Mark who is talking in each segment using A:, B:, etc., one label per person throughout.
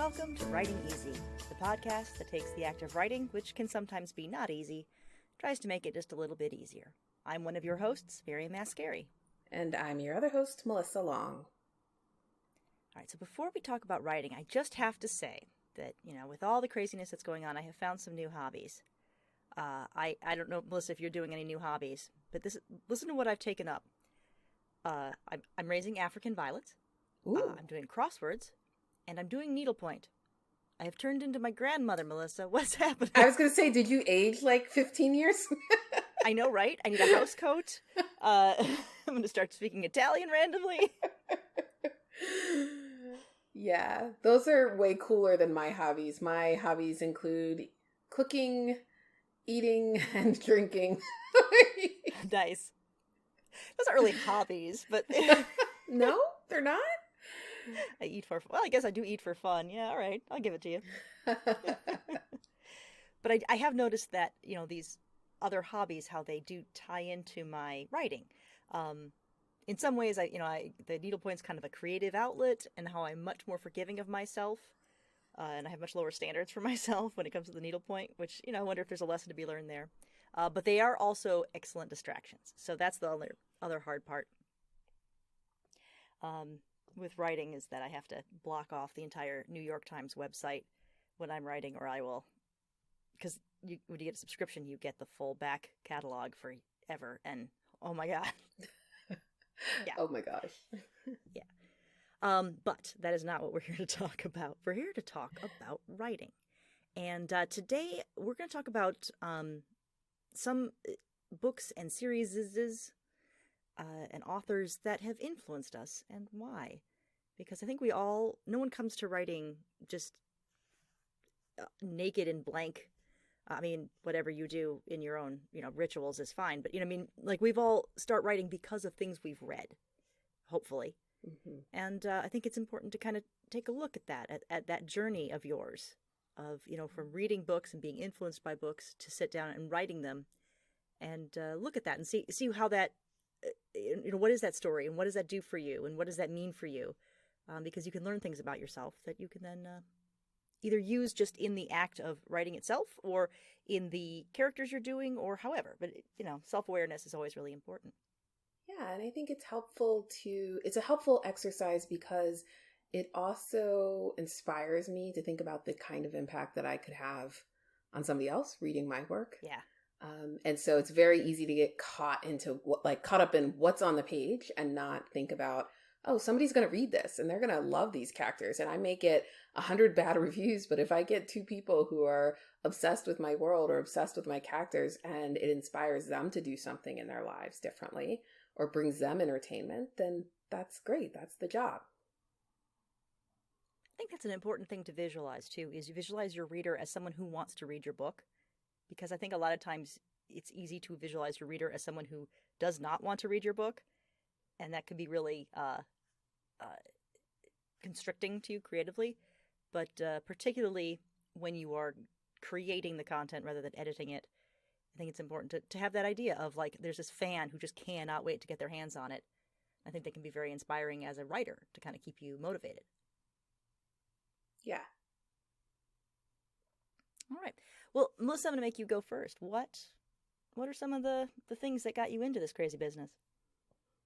A: Welcome to Writing Easy, the podcast that takes the act of writing, which can sometimes be not easy, tries to make it just a little bit easier. I'm one of your hosts, Maas, Carrie.
B: And I'm your other host, Melissa Long.
A: All right, so before we talk about writing, I just have to say that, with all the craziness that's going on, I have found some new hobbies. I don't know, Melissa, if you're doing any new hobbies, but listen to what I've taken up. I'm raising African violets. I'm doing crosswords. And I'm doing needlepoint. I have turned into my grandmother, Melissa. What's happening?
B: I was going to say, did you age like 15 years?
A: I know, right? I need a house coat. I'm going to start speaking Italian randomly.
B: Yeah, those are way cooler than my hobbies. My hobbies include cooking, eating, and drinking.
A: Nice. Those aren't really hobbies, but...
B: No, they're not?
A: I guess I do eat for fun. Yeah, all right. I'll give it to you. But I have noticed that, these other hobbies, how they do tie into my writing. In some ways, the needlepoint's kind of a creative outlet, and how I'm much more forgiving of myself. And I have much lower standards for myself when it comes to the needlepoint, which, I wonder if there's a lesson to be learned there. But they are also excellent distractions. So that's the other hard part. With writing is that I have to block off the entire New York Times website when I'm writing, or I will, because when you get a subscription, you get the full back catalog forever, and oh my god.
B: Yeah. Oh my gosh.
A: Yeah. But that is not what we're here to talk about. We're here to talk about writing. And today we're going to talk about some books and series and authors that have influenced us, and why. Because I think no one comes to writing just naked and blank. I mean, whatever you do in your own, rituals is fine. But, we've all start writing because of things we've read, hopefully. Mm-hmm. And I think it's important to kind of take a look at that, at that journey of yours, of, from reading books and being influenced by books to sit down and writing them, and look at that and see how that, what is that story, and what does that do for you, and what does that mean for you? Because you can learn things about yourself that you can then either use just in the act of writing itself, or in the characters you're doing, or however. But, self-awareness is always really important.
B: Yeah, and I think it's a helpful exercise because it also inspires me to think about the kind of impact that I could have on somebody else reading my work.
A: Yeah.
B: And so it's very easy to get caught up in what's on the page and not think about, oh, somebody's going to read this and they're going to love these characters. And I may get 100 bad reviews, but if I get 2 people who are obsessed with my world or obsessed with my characters, and it inspires them to do something in their lives differently or brings them entertainment, then that's great. That's the job.
A: I think that's an important thing to visualize too, is you visualize your reader as someone who wants to read your book. Because I think a lot of times it's easy to visualize your reader as someone who does not want to read your book. And that can be really constricting to you creatively. But particularly when you are creating the content rather than editing it, I think it's important to have that idea of, there's this fan who just cannot wait to get their hands on it. I think that can be very inspiring as a writer to kind of keep you motivated.
B: Yeah.
A: All right. Well, Melissa, I'm going to make you go first. What are some of the things that got you into this crazy business?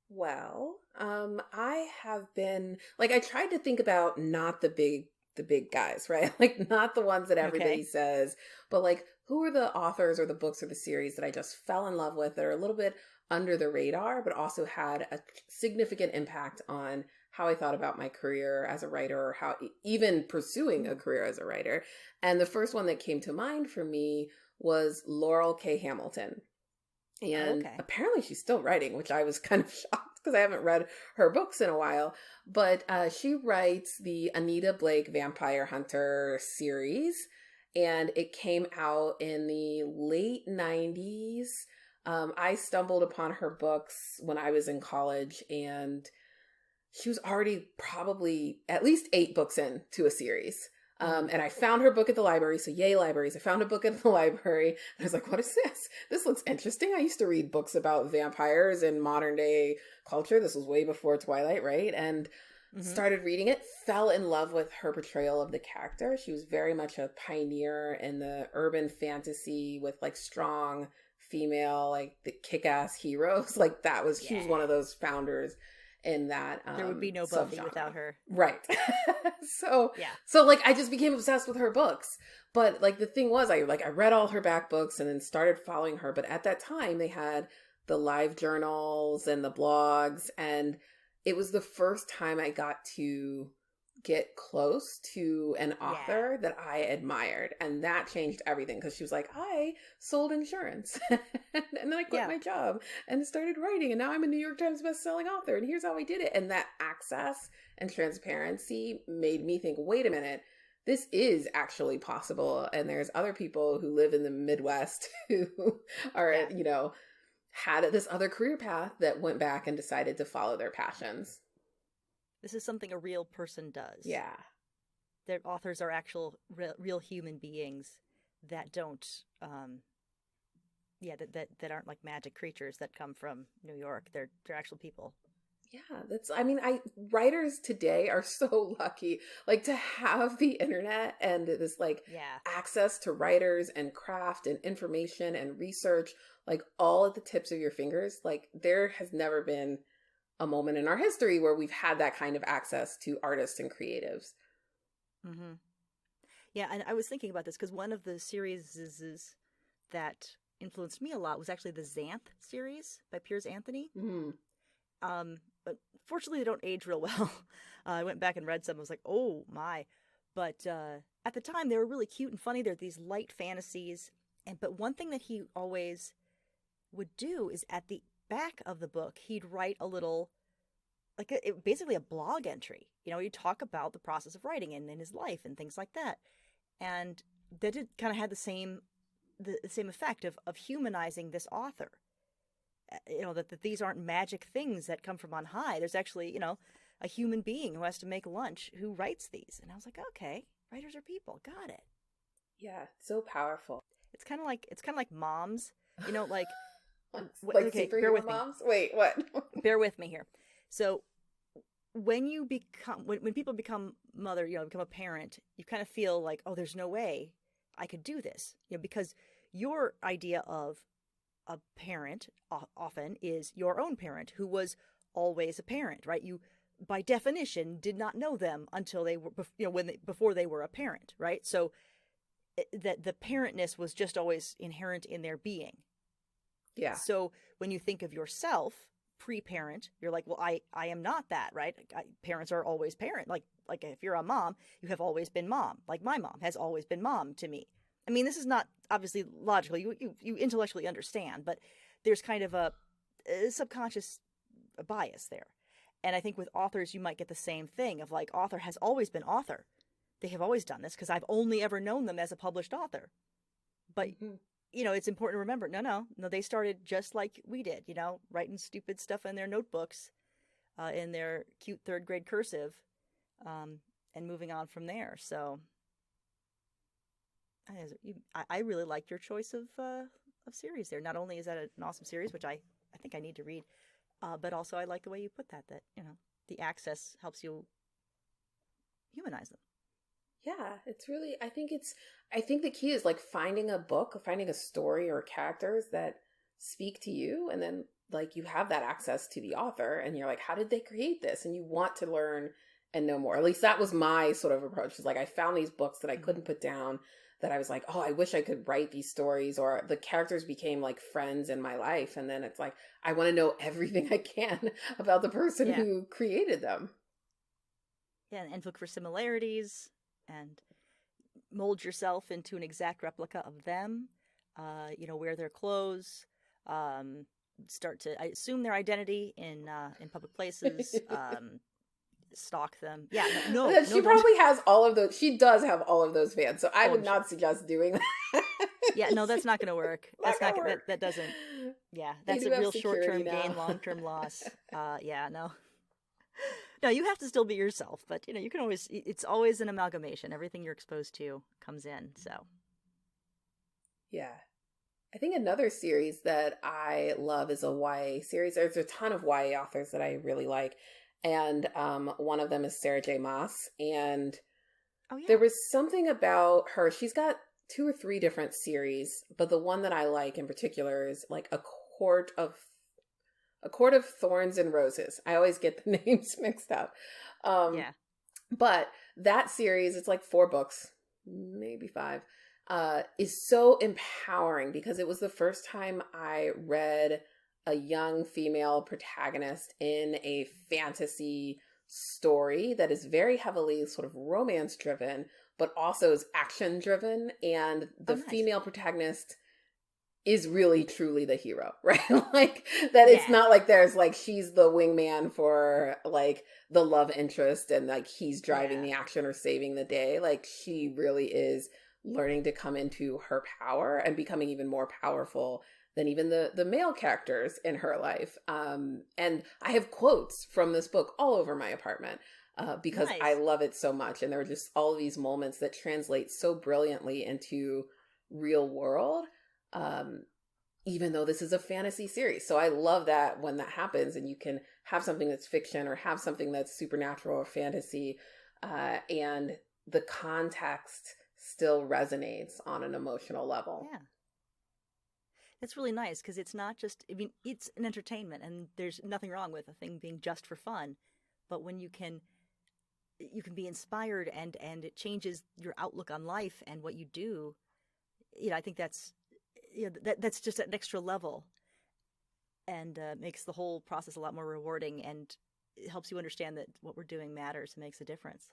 B: Well, I have been, I tried to think about not the big guys, right? Not the ones that everybody says, but who are the authors or the books or the series that I just fell in love with that are a little bit under the radar, but also had a significant impact on how I thought about my career as a writer, or how even pursuing a career as a writer. And the first one that came to mind for me was Laurell K. Hamilton. And apparently she's still writing, which I was kind of shocked because I haven't read her books in a while. But she writes the Anita Blake Vampire Hunter series, and it came out in the late 90s. I stumbled upon her books when I was in college, and she was already probably at least 8 books into a series. And I found her book at the library. So yay, libraries. I found a book at the library. And I was like, what is this? This looks interesting. I used to read books about vampires in modern day culture. This was way before Twilight, right? And started reading it, fell in love with her portrayal of the character. She was very much a pioneer in the urban fantasy with like strong female, like the kick-ass heroes. Like that was, she was one of those founders in that
A: there would be no Buffy
B: subgenre.
A: without her.
B: Right. So like I just became obsessed with her books. But like the thing was, I read all her back books and then started following her. But at that time they had the live journals and the blogs, and it was the first time I got to get close to an author that I admired. And that changed everything, because she was like, I sold insurance and then I quit my job and started writing, and now I'm a New York Times bestselling author, and here's how I did it. And that access and transparency made me think, wait a minute, this is actually possible. And there's other people who live in the Midwest who are, you know, had this other career path that went back and decided to follow their passions.
A: This is something a real person does.
B: Yeah.
A: Their authors are actual real human beings that don't, that aren't like magic creatures that come from New York. They're actual people. Yeah, writers today are so lucky, like, to have the internet and this like access to writers and craft and information and research, like all at the tips of your fingers. Like there has never been a moment in our history where we've had that kind of access to artists and creatives. Mm-hmm. Yeah, and I was thinking about this because one of the series that influenced me a lot was actually the Xanth series by Piers Anthony.
B: Mm-hmm.
A: But fortunately, they don't age real well. I went back and read some. I was like, oh my! But at the time, they were really cute and funny. They're these light fantasies, but one thing that he always would do is at the back of the book, he'd write a little, like basically a blog entry. You know, he'd talk about the process of writing and in his life and things like that. And that did kind of had the same effect of humanizing this author. You know, that these aren't magic things that come from on high. There's actually, you know, a human being who has to make lunch who writes these. And I was like, okay, writers are people. Got it.
B: Yeah, so powerful.
A: It's kind of like moms, you know, like
B: like okay, bear with moms? Me. Wait, what?
A: Bear with me here. So when people become mother, you know, become a parent, you kind of feel like, oh, there's no way I could do this, you know, because your idea of a parent often is your own parent who was always a parent, right? You, by definition, did not know them until they were, you know, before they were a parent, right? So that the parentness was just always inherent in their being.
B: Yeah.
A: So when you think of yourself pre-parent, you're like, well, I am not that, right? Parents are always parent. Like if you're a mom, you have always been mom. Like my mom has always been mom to me. I mean, this is not obviously logical. You intellectually understand, but there's kind of a subconscious bias there. And I think with authors, you might get the same thing of like, author has always been author. They have always done this because I've only ever known them as a published author. But, you know, it's important to remember, no, they started just like we did, you know, writing stupid stuff in their notebooks, in their cute 3rd grade cursive, and moving on from there. So I really liked your choice of series there. Not only is that an awesome series, which I think I need to read, but also I like the way you put that, you know, the access helps you humanize them.
B: Yeah, it's really, I think the key is like finding a book, finding a story or characters that speak to you. And then like you have that access to the author and you're like, how did they create this? And you want to learn and know more. At least that was my sort of approach. It's like I found these books that I couldn't put down, that I was like, oh, I wish I could write these stories, or the characters became like friends in my life. And then it's like, I want to know everything I can about the person who created them.
A: Yeah, and look for similarities and mold yourself into an exact replica of them. You know, wear their clothes, start to assume their identity in public places, stalk them. Yeah,
B: she probably has all of those. She does have all of those fans, so I would not suggest doing that.
A: Yeah, no, that's not going to work. That's not work. That doesn't. Yeah, that's a real short-term gain, long-term loss. Yeah, no. No, you have to still be yourself, but you know, you can always, it's always an amalgamation. Everything you're exposed to comes in, so.
B: Yeah. I think another series that I love is a YA series. There's a ton of YA authors that I really like. And one of them is Sarah J. Maas. And
A: Oh, yeah.
B: there was something about her. She's got 2 or 3 different series, but the one that I like in particular is like a court of thorns and roses. I always get the names mixed up.
A: Yeah.
B: But that series, it's like 4 books, maybe 5, is so empowering because it was the first time I read a young female protagonist in a fantasy story that is very heavily sort of romance driven, but also is action driven. And the
A: nice.
B: female protagonist is really truly the hero, right? Like that it's not like there's like she's the wingman for like the love interest and like he's driving the action or saving the day. Like she really is learning to come into her power and becoming even more powerful than even the male characters in her life. And I have quotes from this book all over my apartment because I love it so much. And there are just all these moments that translate so brilliantly into real world. Even though this is a fantasy series. So I love that when that happens and you can have something that's fiction or have something that's supernatural or fantasy, and the context still resonates on an emotional level.
A: Yeah. It's really nice because it's not just, I mean, it's an entertainment and there's nothing wrong with a thing being just for fun. But when you can be inspired and it changes your outlook on life and what you do, I think that's, that's just an extra level and makes the whole process a lot more rewarding and it helps you understand that what we're doing matters and makes a difference.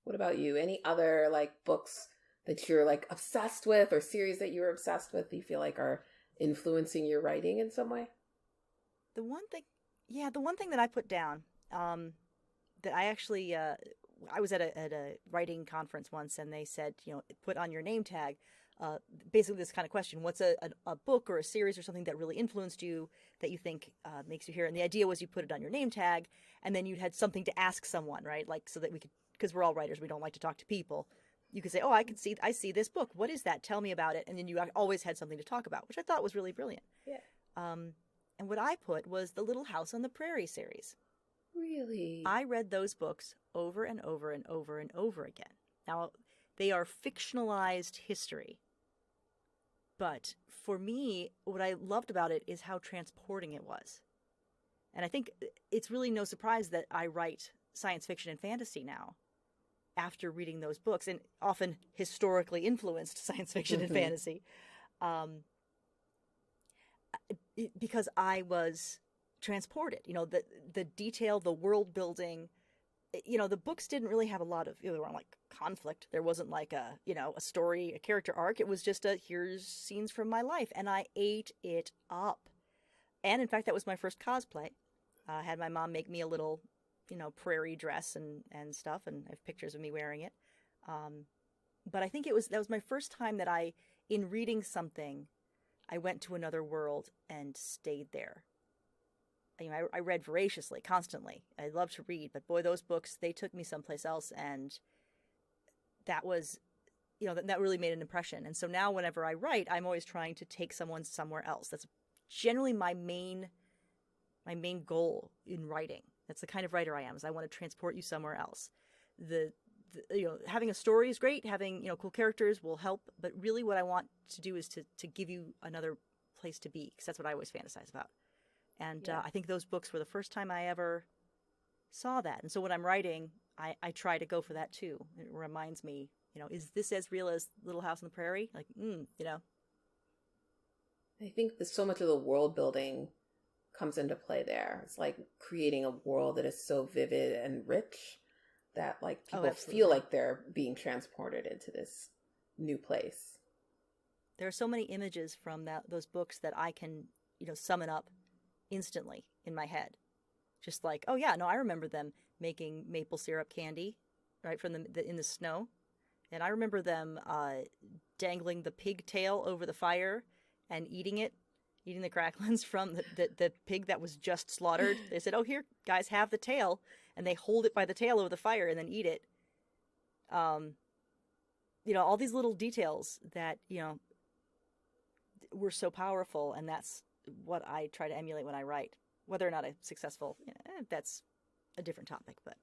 B: What about you? Any other like books that you're like obsessed with or series that you're obsessed with that you feel like are influencing your writing in some way?
A: The one thing that I put down that I actually I was at a writing conference once and they said, put on your name tag basically this kind of question: what's a book or a series or something that really influenced you that you think makes you hear? And the idea was you put it on your name tag and then you had something to ask someone, right? Like so that we could, because we're all writers, we don't like to talk to people. You could say, oh, I see this book. What is that? Tell me about it. And then you always had something to talk about, which I thought was really brilliant.
B: Yeah.
A: And what I put was the Little House on the Prairie series.
B: Really?
A: I read those books over and over and over and over again. Now, they are fictionalized history. But for me, what I loved about it is how transporting it was. And I think it's really no surprise that I write science fiction and fantasy now after reading those books, and often historically influenced science fiction and fantasy. Because I was transported, the detail, the world building, the books didn't really have a lot of, there weren't like conflict. There wasn't like a story, a character arc. It was just here's scenes from my life. And I ate it up. And in fact, that was my first cosplay. I had my mom make me a little, prairie dress and stuff. And I have pictures of me wearing it. But I think that was my first time that in reading something, I went to another world and stayed there. I read voraciously, constantly. I love to read, but boy, those books, they took me someplace else, and that was, that really made an impression. And so now whenever I write, I'm always trying to take someone somewhere else. That's generally my main goal in writing. That's the kind of writer I am, is I want to transport you somewhere else. Having a story is great. Having, cool characters will help, but really what I want to do is to give you another place to be, because that's what I always fantasize about. And I think those books were the first time I ever saw that. And so when I'm writing, I try to go for that too. It reminds me, is this as real as Little House on the Prairie? Like,
B: I think that so much of the world building comes into play there. It's like creating a world that is so vivid and rich that like people feel like they're being transported into this new place.
A: There are so many images from those books that I can, summon up instantly in my head. Just like, oh yeah, no, I remember them making maple syrup candy, right, from in the snow. And I remember them dangling the pig tail over the fire and eating the cracklings from the pig that was just slaughtered. They said, oh, here, guys, have the tail. And they hold it by the tail over the fire and then eat it. All these little details that, were so powerful, and that's what I try to emulate when I write. Whether or not I'm successful, that's a different topic, but.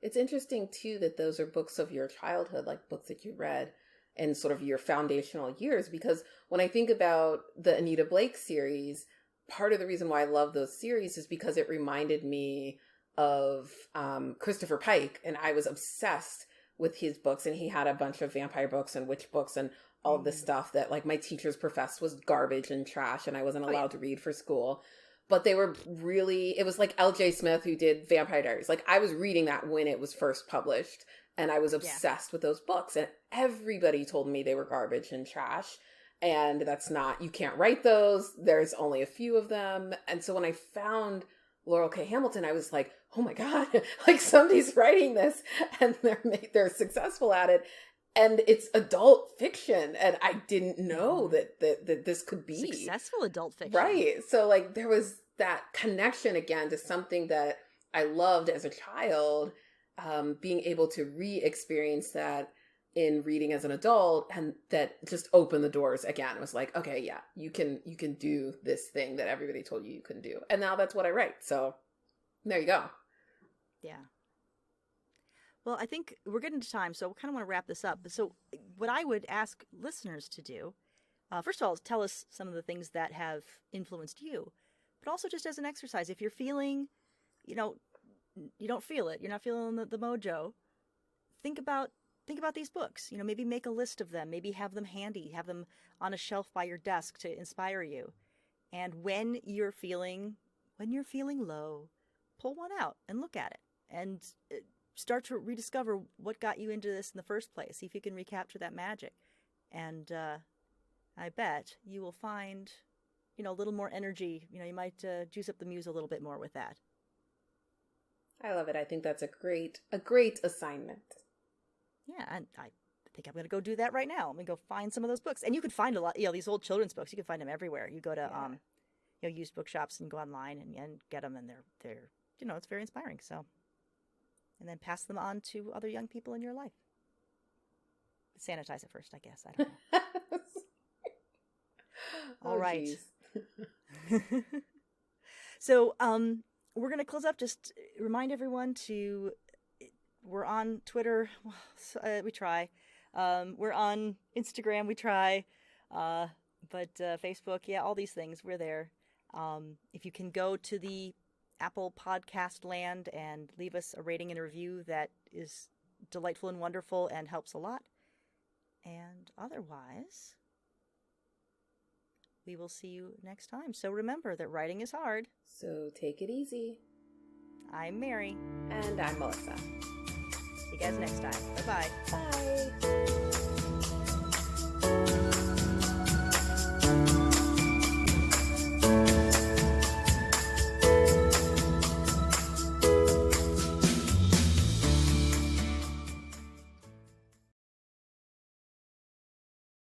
B: It's interesting, too, that those are books of your childhood, like books that you read in sort of your foundational years. Because when I think about the Anita Blake series, part of the reason why I love those series is because it reminded me of Christopher Pike. And I was obsessed with his books. And he had a bunch of vampire books and witch books and all of this stuff that like my teachers professed was garbage and trash. And I wasn't allowed to read for school. But they were really, it was like L.J. Smith who did Vampire Diaries. Like I was reading that when it was first published and I was obsessed with those books and everybody told me they were garbage and trash. And that's not, you can't write those. There's only a few of them. And so when I found Laurell K. Hamilton, I was like, oh my God, like somebody's writing this and they're successful at it. And it's adult fiction. And I didn't know that this could be
A: successful adult fiction.
B: Right. So like there was that connection again to something that I loved as a child, being able to re-experience that in reading as an adult, and that just opened the doors again. It was like, okay, yeah, you can do this thing that everybody told you couldn't do. And now that's what I write. So there you go.
A: Yeah. Well, I think we're getting to time, so we kind of want to wrap this up. So what I would ask listeners to do, first of all, is tell us some of the things that have influenced you, but also just as an exercise, if you're feeling, you don't feel it, you're not feeling the mojo, think about these books. Maybe make a list of them, maybe have them handy, have them on a shelf by your desk to inspire you. And when you're feeling low, pull one out and look at it and start to rediscover what got you into this in the first place. See if you can recapture that magic. And I bet you will find, a little more energy. You might juice up the muse a little bit more with that.
B: I love it. I think that's a great assignment.
A: Yeah, and I think I'm going to go do that right now. I'm going to go find some of those books. And you could find a lot, these old children's books. You can find them everywhere. You go to, used bookshops and go online and get them. And they're it's very inspiring. So. And then pass them on to other young people in your life. Sanitize it first, I guess. I don't know. All right. So we're going to close up. Just remind everyone we're on Twitter. We try. We're on Instagram. We try. But Facebook, all these things, we're there. If you can go to the Apple Podcast land and leave us a rating and a review, that is delightful and wonderful and helps a lot. And otherwise, we will see you next time. So remember that writing is hard.
B: So take it easy.
A: I'm Mary.
B: And I'm Melissa.
A: See you guys next time. Bye-bye.
B: Bye.